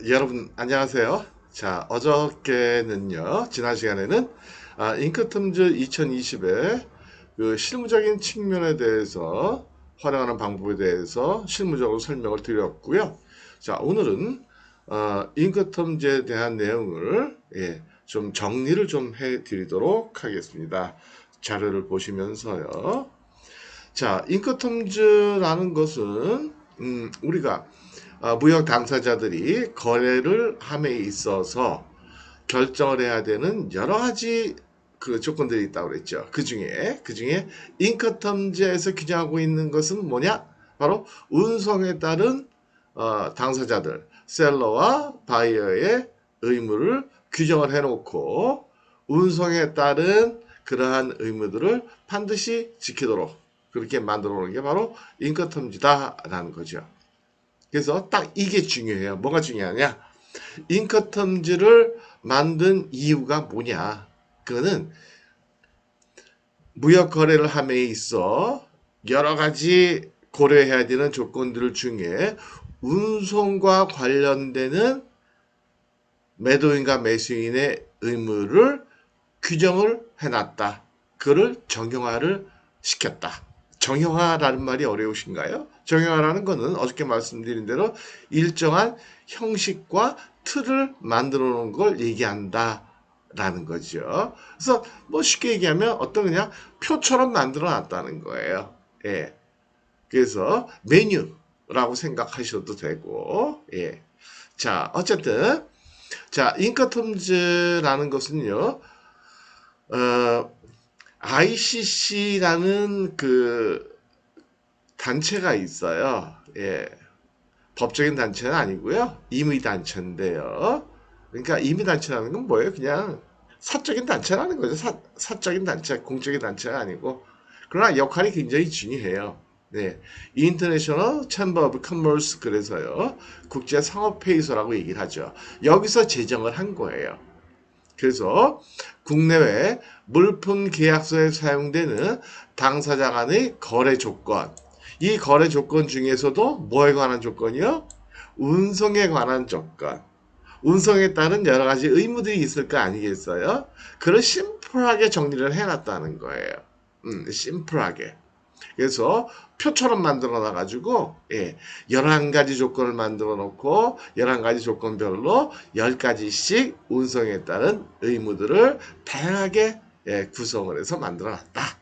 여러분 안녕하세요. 자, 어저께는요. 지난 시간에는 잉크텀즈 2020의 그 실무적인 측면에 대해서 활용하는 방법에 대해서 실무적으로 설명을 드렸고요. 자, 오늘은 잉크텀즈에 대한 내용을 좀 정리를 좀 해드리도록 하겠습니다. 자료를 보시면서요. 자, 잉크텀즈라는 것은 우리가 무역 당사자들이 거래를 함에 있어서 결정을 해야 되는 여러 가지 그 조건들이 있다고 그랬죠. 그 중에 잉커텀즈에서 규정하고 있는 것은 뭐냐? 바로 운송에 따른 당사자들, 셀러와 바이어의 의무를 규정을 해놓고 운송에 따른 그러한 의무들을 반드시 지키도록 그렇게 만들어 놓은 게 바로 잉커텀즈다라는 거죠. 그래서 딱 이게 중요해요. 뭐가 중요하냐? 잉커텀즈를 만든 이유가 뭐냐? 그거는 무역 거래를 함에 있어 여러 가지 고려해야 되는 조건들 중에 운송과 관련되는 매도인과 매수인의 의무를 규정을 해놨다. 그를 정형화를 시켰다. 정형화라는 말이 어려우신가요? 정형화라는 것은 어저께 말씀드린 대로 일정한 형식과 틀을 만들어 놓은 걸 얘기한다. 라는 거죠. 그래서 뭐 쉽게 얘기하면 어떤 그냥 표처럼 만들어 놨다는 거예요. 예. 그래서 메뉴라고 생각하셔도 되고, 예. 자, 어쨌든, 자, 잉커텀즈라는 것은요, ICC라는 그 단체가 있어요. 예. 법적인 단체는 아니고요. 임의단체인데요. 그러니까 임의단체라는 건 뭐예요? 그냥 사적인 단체라는 거죠. 사적인 단체, 공적인 단체가 아니고. 그러나 역할이 굉장히 중요해요. 네. International Chamber of Commerce 그래서요. 국제상업회의소라고 얘기를 하죠. 여기서 제정을 한 거예요. 그래서 국내외 물품 계약서에 사용되는 당사자 간의 거래 조건, 이 거래 조건 중에서도 뭐에 관한 조건이요? 운송에 관한 조건. 운송에 따른 여러 가지 의무들이 있을 거 아니겠어요? 그걸 심플하게 정리를 해놨다는 거예요. 심플하게. 그래서 표처럼 만들어 놔가지고 11가지 조건을 만들어 놓고 11가지 조건별로 10가지씩 운송에 따른 의무들을 다양하게 구성을 해서 만들어 놨다.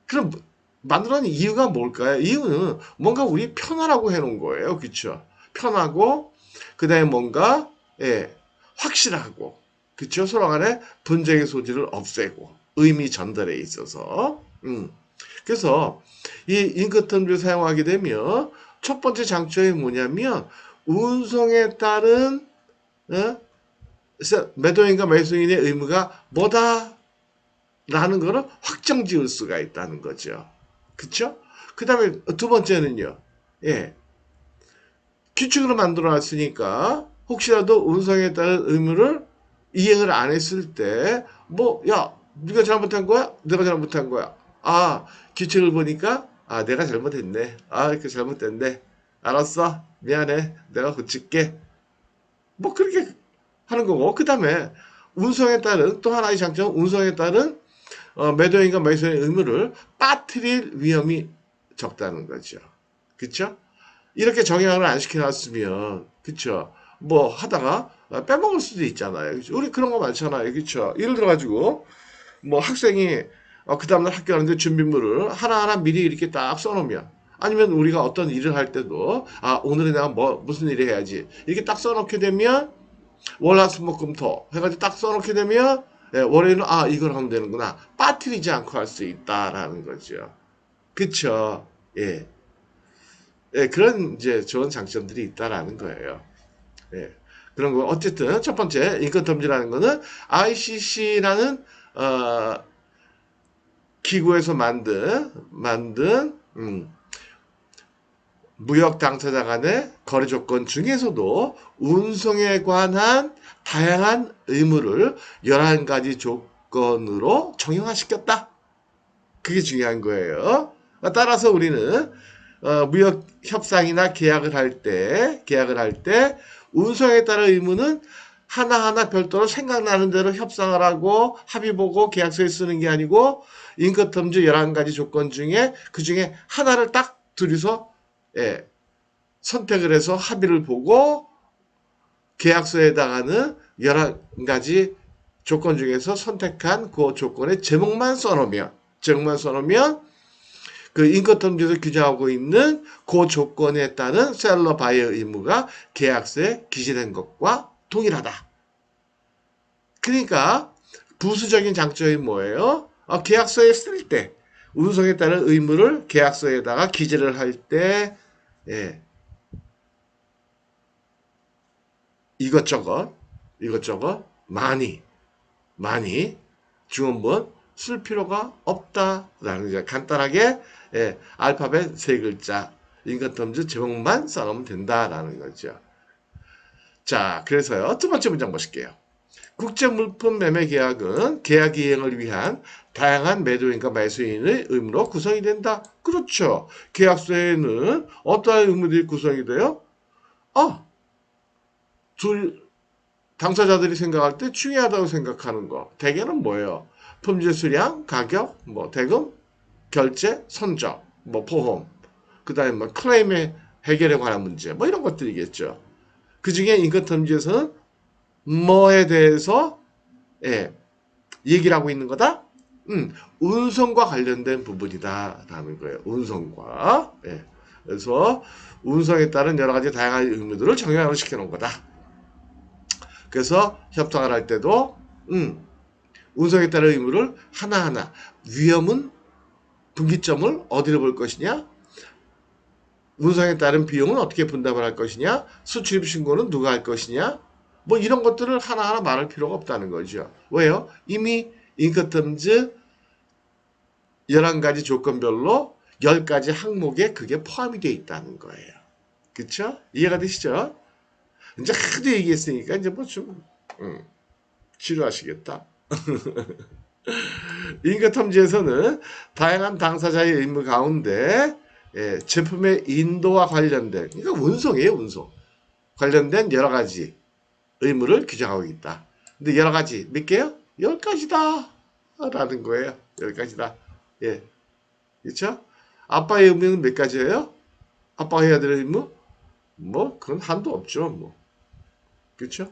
그럼 만들어 놓은 이유가 뭘까요? 이유는 뭔가 우리 편하라고 해놓은 거예요. 그쵸? 편하고 그 다음에 뭔가 확실하고 그쵸? 서로 간에 분쟁의 소지를 없애고 의미 전달에 있어서 그래서 이 잉크텀을 사용하게 되면 첫 번째 장점이 뭐냐면 운송에 따른 매도인과 매수인의 의무가 뭐다? 라는 거를 확정 지을 수가 있다는 거죠. 그쵸? 그 다음에 두 번째는요. 예. 규칙으로 만들어 놨으니까 혹시라도 운송에 따른 의무를 이행을 안 했을 때 뭐 야 네가 잘못한 거야? 내가 잘못한 거야. 규칙을 보니까 내가 잘못했네. 이렇게 잘못됐네. 알았어. 미안해. 내가 고칠게. 뭐 그렇게 하는 거고 그 다음에 운송에 따른 또 하나의 장점은 운송에 따른 매도인과 매수인의 의무를 빠뜨릴 위험이 적다는 거죠. 그쵸? 이렇게 정형을 안 시켜놨으면, 그쵸? 뭐 하다가 빼먹을 수도 있잖아요. 그쵸? 우리 그런 거 많잖아요. 그쵸? 예를 들어가지고, 뭐 학생이 그 다음날 학교 가는데 준비물을 하나하나 미리 이렇게 딱 써놓으면, 아니면 우리가 어떤 일을 할 때도, 오늘은 내가 무슨 일을 해야지. 이렇게 딱 써놓게 되면, 월화수목금토 해가지고 딱 써놓게 되면, 월요일은 이걸 하면 되는구나. 빠뜨리지 않고 할 수 있다라는 거죠. 그쵸? 예. 그런 이제 좋은 장점들이 있다라는 거예요. 예. 그런 거 어쨌든 첫 번째 인권텀지라는 거는 ICC라는 기구에서 만든 무역 당사자 간의 거래 조건 중에서도 운송에 관한 다양한 의무를 11가지 조건으로 정형화시켰다. 그게 중요한 거예요. 따라서 우리는 무역 협상이나 계약을 할 때 운송에 따른 의무는 하나하나 별도로 생각나는 대로 협상을 하고 합의 보고 계약서에 쓰는 게 아니고 인커텀즈 11가지 조건 중에 그 중에 하나를 딱 둘이서 예, 선택을 해서 합의를 보고 계약서에 해당하는 11가지 조건 중에서 선택한 그 조건의 제목만 써놓으면 그 인커텀즈에서 규정하고 있는 그 조건에 따른 셀러 바이어 의무가 계약서에 기재된 것과 동일하다. 그러니까 부수적인 장점이 뭐예요? 계약서에 쓸 때 운송에 따른 의무를 계약서에다가 기재를 할 때 예, 이것저것 많이 중원본 쓸 필요가 없다라는 거죠. 간단하게 알파벳 3글자 인커텀즈 제목만 써놓으면 된다라는 거죠. 자, 그래서요. 두 번째 문장 보실게요. 국제물품 매매 계약은 계약 이행을 위한 다양한 매도인과 매수인의 의무로 구성이 된다. 그렇죠. 계약서에는 어떠한 의무들이 구성이 돼요? 둘 당사자들이 생각할 때 중요하다고 생각하는 거. 대개는 뭐예요? 품질 수량, 가격, 대금, 결제, 선적, 보험, 그 다음에 클레임의 해결에 관한 문제, 이런 것들이겠죠. 그 중에 인커텀즈에서는 뭐에 대해서 얘기를 하고 있는 거다? 운송과 관련된 부분이다라는 거예요. 운송과. 그래서 운송에 따른 여러 가지 다양한 의무들을 정형화를 시켜놓은 거다. 그래서 협상을 할 때도 운송에 따른 의무를 하나하나 위험은 분기점을 어디로 볼 것이냐, 운송에 따른 비용은 어떻게 분담을 할 것이냐, 수출입 신고는 누가 할 것이냐, 이런 것들을 하나하나 말할 필요가 없다는 거죠. 왜요? 이미 인커텀즈 11가지 조건별로 10가지 항목에 그게 포함이 되어 있다는 거예요. 그쵸? 이해가 되시죠? 이제 하도 얘기했으니까 이제 좀 지루하시겠다. 인커텀즈에서는 다양한 당사자의 의무 가운데 제품의 인도와 관련된, 그러니까 운송이에요, 운송. 관련된 여러 가지 의무를 규정하고 있다. 근데 여러 가지 몇 개요? 10가지다 라는 거예요. 10가지다. 예. 그렇죠? 아빠의 의무는 몇 가지예요? 아빠가 해야 될 의무? 그건 한도 없죠. 그렇죠?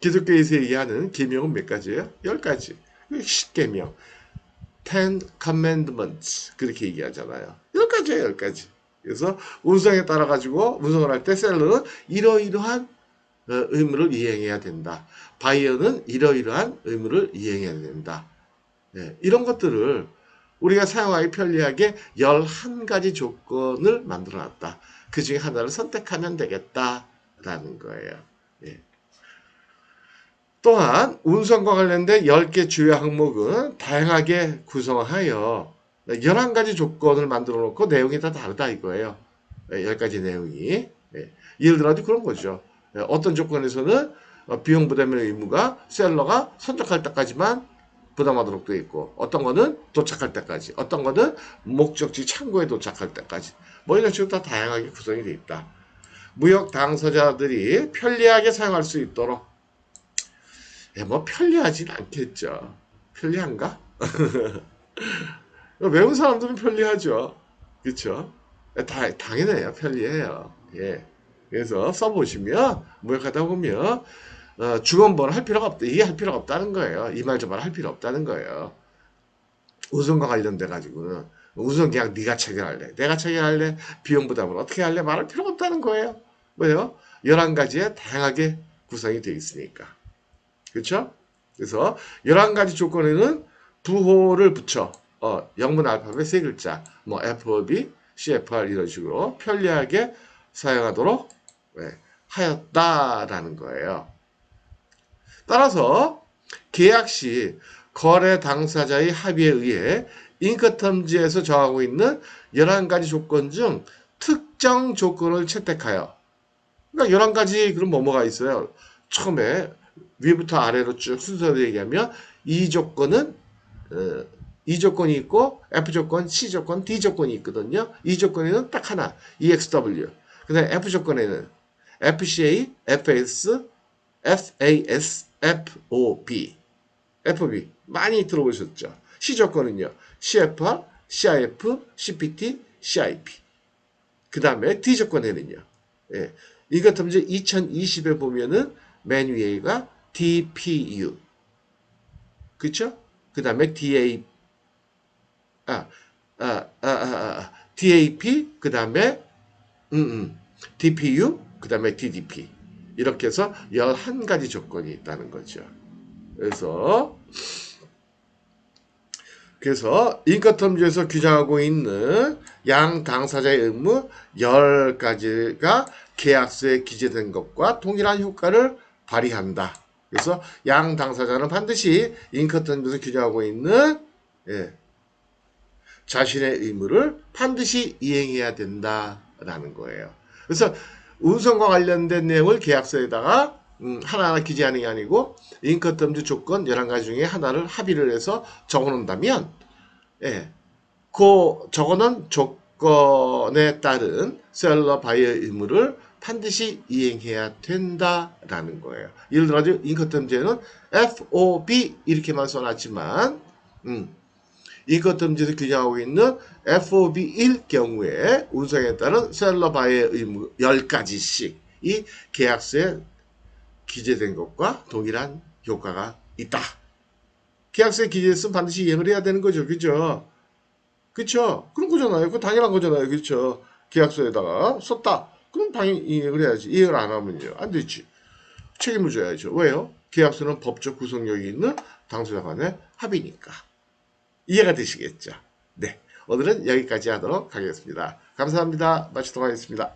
기독교에서 얘기하는 계명은 몇 가지예요? 10가지. 10계명. 10 commandments. 그렇게 얘기하잖아요. 10가지예요, 10가지. 그래서 운송에 따라 가지고 운송을 할 때 셀러는 이러이러한 의무를 이행해야 된다. 바이어는 이러이러한 의무를 이행해야 된다. 이런 것들을 우리가 사용하기 편리하게 11가지 조건을 만들어 놨다. 그 중에 하나를 선택하면 되겠다라는 거예요. 또한 운송과 관련된 10개 주요 항목은 다양하게 구성하여 11가지 조건을 만들어 놓고 내용이 다 다르다 이거예요. 10가지 내용이. 예를 들어 그런 거죠. 어떤 조건에서는 비용 부담의 의무가 셀러가 선적할 때까지만 부담하도록 되어 있고, 어떤 거는 도착할 때까지, 어떤 거는 목적지 창고에 도착할 때까지, 이런 식으로 다 다양하게 구성이 되어 있다. 무역 당사자들이 편리하게 사용할 수 있도록 편리하진 않겠죠. 편리한가? 외운 사람들은 편리하죠. 그렇죠? 당연해요. 편리해요. 그래서 써보시면 무역하다 보면 중원본을 할 필요가 없다. 이게 할 필요가 없다는 거예요. 이 말 저 말 할 필요 없다는 거예요. 운송과 관련돼 가지고는 운송 계약 네가 체결할래, 내가 체결할래, 비용 부담을 어떻게 할래 말할 필요가 없다는 거예요. 왜요? 11가지에 다양하게 구성이 되어 있으니까. 그렇죠? 그래서 11가지 조건에는 부호를 붙여 영문 알파벳 3글자 FOB, CFR 이런 식으로 편리하게 사용하도록 하였다라는 거예요. 따라서 계약 시 거래 당사자의 합의에 의해 인커텀즈에서 정하고 있는 11가지 조건 중 특정 조건을 채택하여, 그러니까 11가지 그럼 뭐가 있어요? 처음에 위부터 아래로 쭉 순서대로 얘기하면 이 조건은 이 조건이 있고 F 조건, C 조건, D 조건이 있거든요. 이 조건에는 딱 하나, EXW. 그다음에 F 조건에는 FCA, FS, FAS, FOB, FB 많이 들어보셨죠? C 조건은요, CFR, CIF, CPT, CIP. 그 다음에 D 조건에는요, 예, 이것 때문에 2020에 보면은 맨 위에가 DPU, 그쵸? 그 다음에 아, DAP, 그 다음에 DPU, 그 다음에 DDP. 이렇게 해서 11가지 조건이 있다는 거죠. 그래서 인권텀지에서 규정하고 있는 양 당사자의 의무 10가지가 계약서에 기재된 것과 동일한 효과를 발휘한다. 그래서 양 당사자는 반드시 인권텀지에서 규정하고 있는 자신의 의무를 반드시 이행해야 된다라는 거예요. 그래서 운송과 관련된 내용을 계약서에다가 하나하나 기재하는 게 아니고 인권텀지 조건 11가지 중에 하나를 합의를 해서 적어놓는다면 그 적어놓은 조건에 따른 셀러 바이어의 의무를 반드시 이행해야 된다라는 거예요. 예를 들어 인권텀지에는 FOB 이렇게만 써놨지만 인권텀지에서 규정하고 있는 FOB일 경우에 운송에 따른 셀러 바이어의 의무 10가지씩 이 계약서에 기재된 것과 동일한 효과가 있다. 계약서에 기재했으면 반드시 이행을 해야 되는 거죠. 그죠? 그쵸? 그런 거잖아요. 그거 당연한 거잖아요. 그쵸? 계약서에다가 썼다. 그럼 당연히 이행을 해야지. 이행을 안 하면요. 안 되지. 책임을 져야죠. 왜요? 계약서는 법적 구속력이 있는 당사자 간의 합의니까. 이해가 되시겠죠? 네. 오늘은 여기까지 하도록 하겠습니다. 감사합니다. 마치도록 하겠습니다.